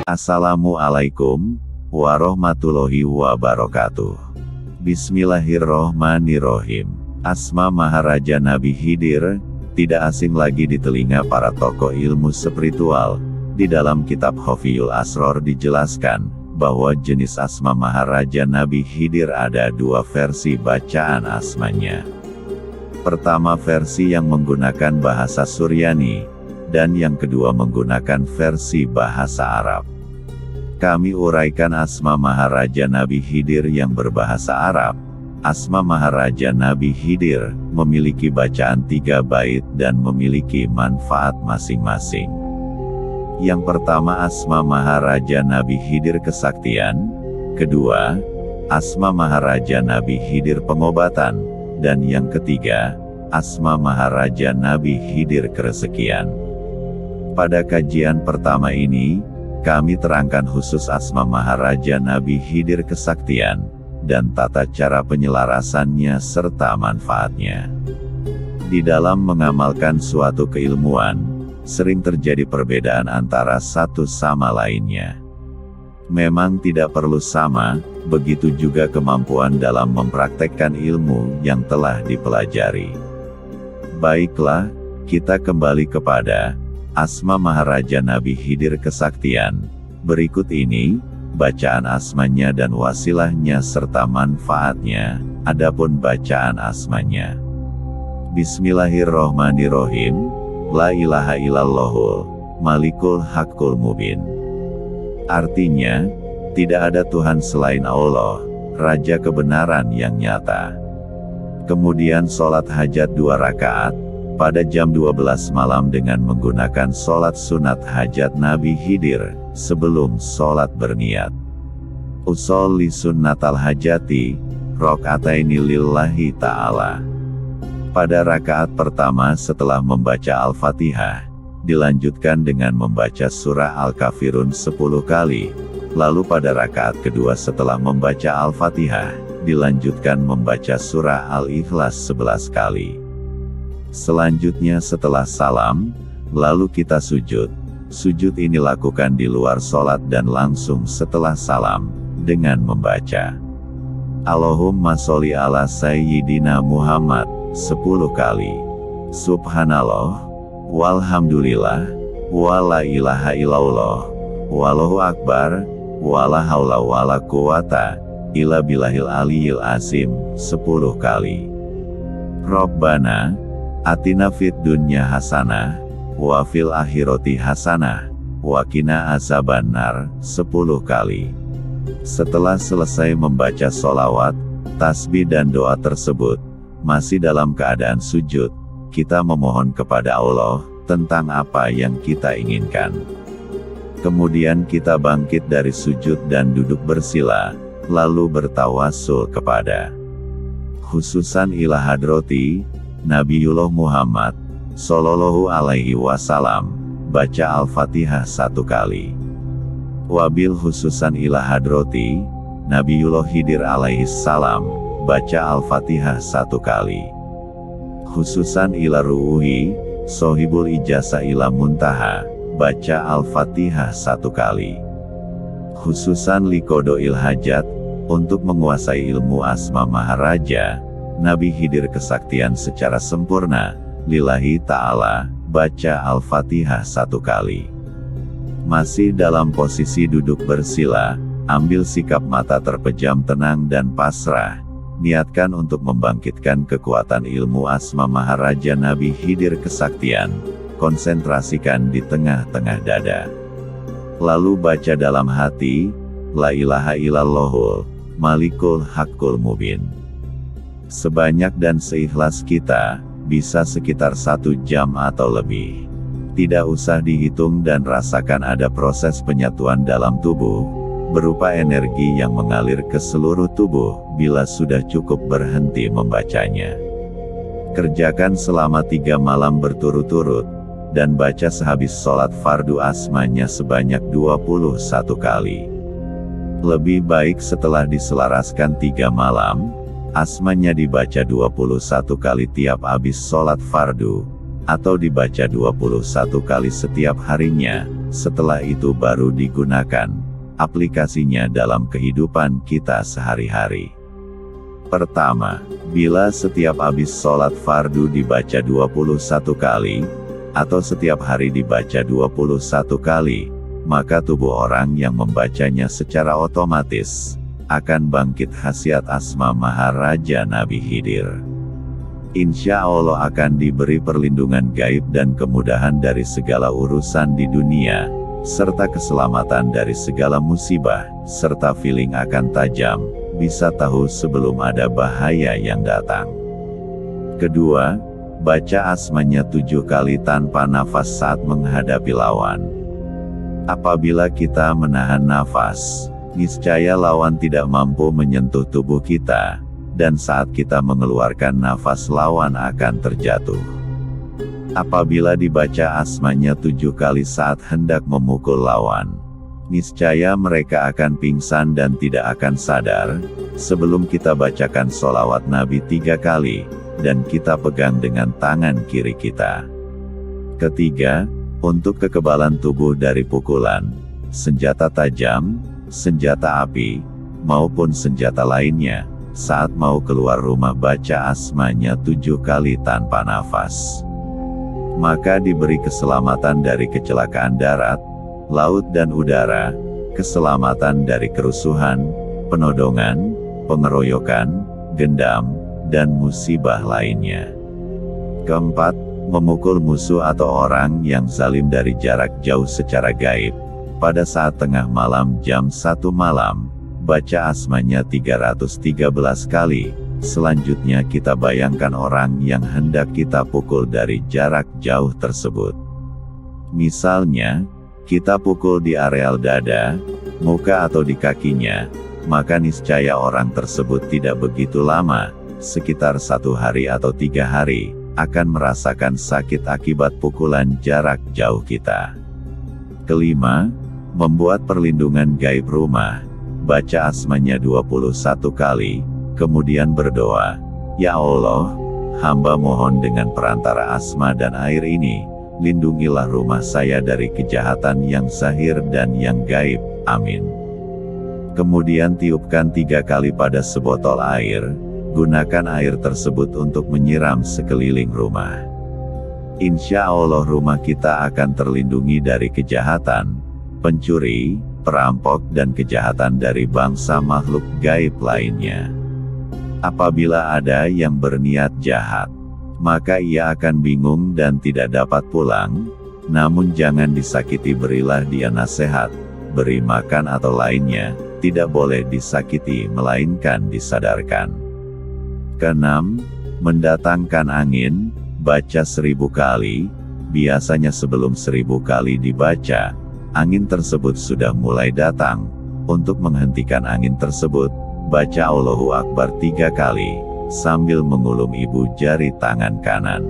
Assalamualaikum warahmatullahi wabarakatuh. Bismillahirrohmanirrohim. Asma Maharaja Nabi Khidir, tidak asing lagi di telinga para tokoh ilmu spiritual. Di dalam kitab Khofiyul Asror dijelaskan, bahwa jenis asma Maharaja Nabi Khidir ada dua versi bacaan asmanya. Pertama versi yang menggunakan bahasa Suryani, dan yang kedua menggunakan versi bahasa Arab. Kami uraikan asma Maharaja Nabi Khidir yang berbahasa Arab. Asma Maharaja Nabi Khidir memiliki bacaan 3 bait dan memiliki manfaat masing-masing. Yang pertama asma Maharaja Nabi Khidir kesaktian, kedua, asma Maharaja Nabi Khidir pengobatan, dan yang ketiga, asma Maharaja Nabi Khidir kerezekian. Pada kajian pertama ini, kami terangkan khusus asma Maharaja Nabi Khidir kesaktian, dan tata cara penyelarasannya serta manfaatnya. Di dalam mengamalkan suatu keilmuan, sering terjadi perbedaan antara satu sama lainnya. Memang tidak perlu sama, begitu juga kemampuan dalam mempraktekkan ilmu yang telah dipelajari. Baiklah, kita kembali kepada asma Maharaja Nabi Khidir kesaktian. Berikut ini bacaan asmanya dan wasilahnya serta manfaatnya. Adapun bacaan asmanya. Bismillahirrohmanirrohim. La ilaha illallahul malikul haqqul mubin. Artinya, tidak ada Tuhan selain Allah, Raja kebenaran yang nyata. Kemudian sholat hajat 2 rakaat, pada jam 12 malam dengan menggunakan sholat sunat hajat Nabi Khidir, sebelum sholat berniat. Usolli sunnatal hajati, rok'ataini lillahi ta'ala. Pada rakaat pertama setelah membaca Al-Fatihah, dilanjutkan dengan membaca surah Al-Kafirun 10 kali, lalu pada rakaat kedua setelah membaca Al-Fatihah, dilanjutkan membaca surah Al-Ikhlas 11 kali. Selanjutnya setelah salam, lalu kita sujud. Sujud ini lakukan di luar sholat dan langsung setelah salam, dengan membaca Allahumma sholli ala Sayyidina Muhammad 10 kali. Subhanallah, walhamdulillah, wala ilaha illallah, wallahu akbar, wala haula wala quwata illa billahil aliyil azim 10 kali. Rabbana atina fid dunya hasanah, wa fil akhirati hasanah, wa qina azabannar 10 kali. Setelah selesai membaca sholawat, tasbih dan doa tersebut, masih dalam keadaan sujud, kita memohon kepada Allah, tentang apa yang kita inginkan. Kemudian kita bangkit dari sujud dan duduk bersila, lalu bertawasul kepada khususan ila hadrati Nabiullah Muhammad Sallallahu Alaihi Wasallam, baca Al-Fatihah 1 kali. Wabil khususan ila hadrati Nabiullah Khidir alaihi salam, baca Al-Fatihah 1 kali. Khususan ila ruuhi sohibul ijazah ila muntaha, baca Al-Fatihah 1 kali. Khususan liqodoil hajat, untuk menguasai ilmu asma Maharaja Nabi Khidir kesaktian secara sempurna, lillahi ta'ala, baca Al-Fatihah 1 kali. Masih dalam posisi duduk bersila, ambil sikap mata terpejam tenang dan pasrah. Niatkan untuk membangkitkan kekuatan ilmu asma Maharaja Nabi Khidir kesaktian. Konsentrasikan di tengah-tengah dada. Lalu baca dalam hati, La ilaha illallahul malikul haqqul mubin. Sebanyak dan seikhlas kita, bisa sekitar 1 jam atau lebih. Tidak usah dihitung dan rasakan ada proses penyatuan dalam tubuh, berupa energi yang mengalir ke seluruh tubuh, bila sudah cukup berhenti membacanya. Kerjakan selama 3 malam berturut-turut, dan baca sehabis sholat fardu asmanya sebanyak 21 kali. Lebih baik setelah diselaraskan 3 malam, asmanya dibaca 21 kali tiap habis sholat fardu, atau dibaca 21 kali setiap harinya, setelah itu baru digunakan aplikasinya dalam kehidupan kita sehari-hari. Pertama, bila setiap habis sholat fardu dibaca 21 kali, atau setiap hari dibaca 21 kali, maka tubuh orang yang membacanya secara otomatis akan bangkit khasiat asma Maharaja Nabi Khidir. Insya Allah akan diberi perlindungan gaib dan kemudahan dari segala urusan di dunia, serta keselamatan dari segala musibah, serta feeling akan tajam, bisa tahu sebelum ada bahaya yang datang. Kedua, baca asmanya 7 kali tanpa nafas saat menghadapi lawan. Apabila kita menahan nafas, niscaya lawan tidak mampu menyentuh tubuh kita, dan saat kita mengeluarkan nafas lawan akan terjatuh. Apabila dibaca asmanya 7 kali saat hendak memukul lawan, niscaya mereka akan pingsan dan tidak akan sadar, sebelum kita bacakan sholawat Nabi 3 kali, dan kita pegang dengan tangan kiri kita. Ketiga, untuk kekebalan tubuh dari pukulan, senjata tajam, senjata api, maupun senjata lainnya, saat mau keluar rumah baca asmanya 7 kali tanpa nafas. Maka diberi keselamatan dari kecelakaan darat, laut dan udara, keselamatan dari kerusuhan, penodongan, pengeroyokan, gendam, dan musibah lainnya. Keempat, memukul musuh atau orang yang zalim dari jarak jauh secara gaib. Pada saat tengah malam jam 1 malam, baca asmanya 313 kali. Selanjutnya kita bayangkan orang yang hendak kita pukul dari jarak jauh tersebut. Misalnya, kita pukul di areal dada, muka atau di kakinya, maka niscaya orang tersebut tidak begitu lama, sekitar 1 hari atau 3 hari, akan merasakan sakit akibat pukulan jarak jauh kita. Kelima, membuat perlindungan gaib rumah. Baca asmanya 21 kali, kemudian berdoa, "Ya Allah, hamba mohon dengan perantara asma dan air ini, lindungilah rumah saya dari kejahatan yang zahir dan yang gaib, amin." Kemudian tiupkan 3 kali pada sebotol air, gunakan air tersebut untuk menyiram sekeliling rumah. Insya Allah rumah kita akan terlindungi dari kejahatan, pencuri, perampok dan kejahatan dari bangsa makhluk gaib lainnya. Apabila ada yang berniat jahat, maka ia akan bingung dan tidak dapat pulang, namun jangan disakiti, berilah dia nasihat, beri makan atau lainnya, tidak boleh disakiti melainkan disadarkan. Keenam, mendatangkan angin, baca 1000 kali, biasanya sebelum 1000 kali dibaca, angin tersebut sudah mulai datang. Untuk menghentikan angin tersebut, baca Allahu Akbar 3 kali, sambil mengulum ibu jari tangan kanan.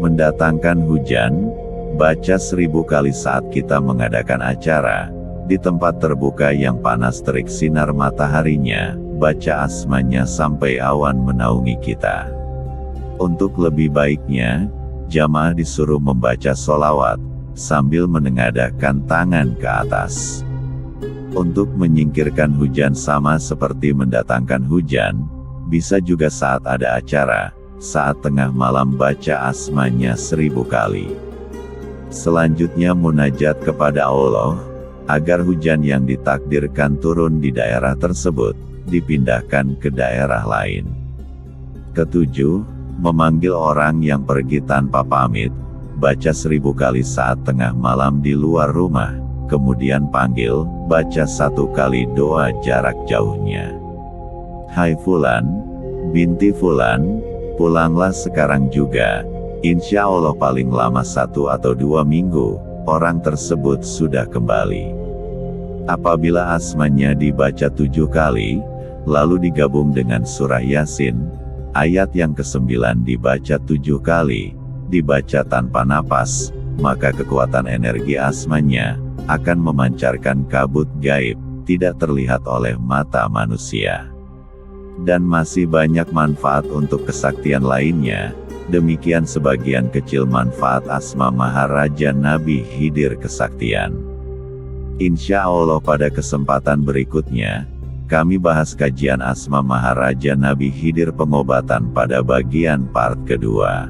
Mendatangkan hujan, baca 1000 kali saat kita mengadakan acara, di tempat terbuka yang panas terik sinar mataharinya, baca asmanya sampai awan menaungi kita. Untuk lebih baiknya, jamaah disuruh membaca sholawat, sambil menengadahkan tangan ke atas. Untuk menyingkirkan hujan sama seperti mendatangkan hujan, bisa juga saat ada acara, saat tengah malam baca asmanya 1000 kali. Selanjutnya munajat kepada Allah, agar hujan yang ditakdirkan turun di daerah tersebut, dipindahkan ke daerah lain. Ketujuh, memanggil orang yang pergi tanpa pamit, baca 1000 kali saat tengah malam di luar rumah, kemudian panggil, baca 1 kali doa jarak jauhnya. "Hai Fulan, binti Fulan, pulanglah sekarang juga, insya Allah paling lama 1 atau 2 minggu, orang tersebut sudah kembali." Apabila asmanya dibaca 7 kali, lalu digabung dengan surah Yasin, ayat yang ke-9 dibaca 7 kali, dibaca tanpa napas, maka kekuatan energi asmanya akan memancarkan kabut gaib, tidak terlihat oleh mata manusia. Dan masih banyak manfaat untuk kesaktian lainnya, Demikian sebagian kecil manfaat Asma Maharaja Nabi Khidir Kesaktian. Insya Allah pada kesempatan berikutnya, kami bahas kajian Asma Maharaja Nabi Khidir pengobatan pada bagian part kedua.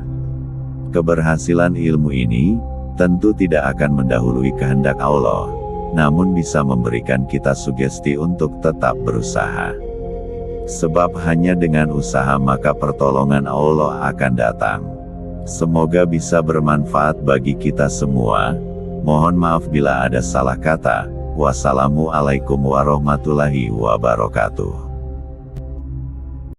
Keberhasilan ilmu ini, tentu tidak akan mendahului kehendak Allah, namun bisa memberikan kita sugesti untuk tetap berusaha. Sebab hanya dengan usaha maka pertolongan Allah akan datang. Semoga bisa bermanfaat bagi kita semua. Mohon maaf bila ada salah kata. Wassalamualaikum warahmatullahi wabarakatuh.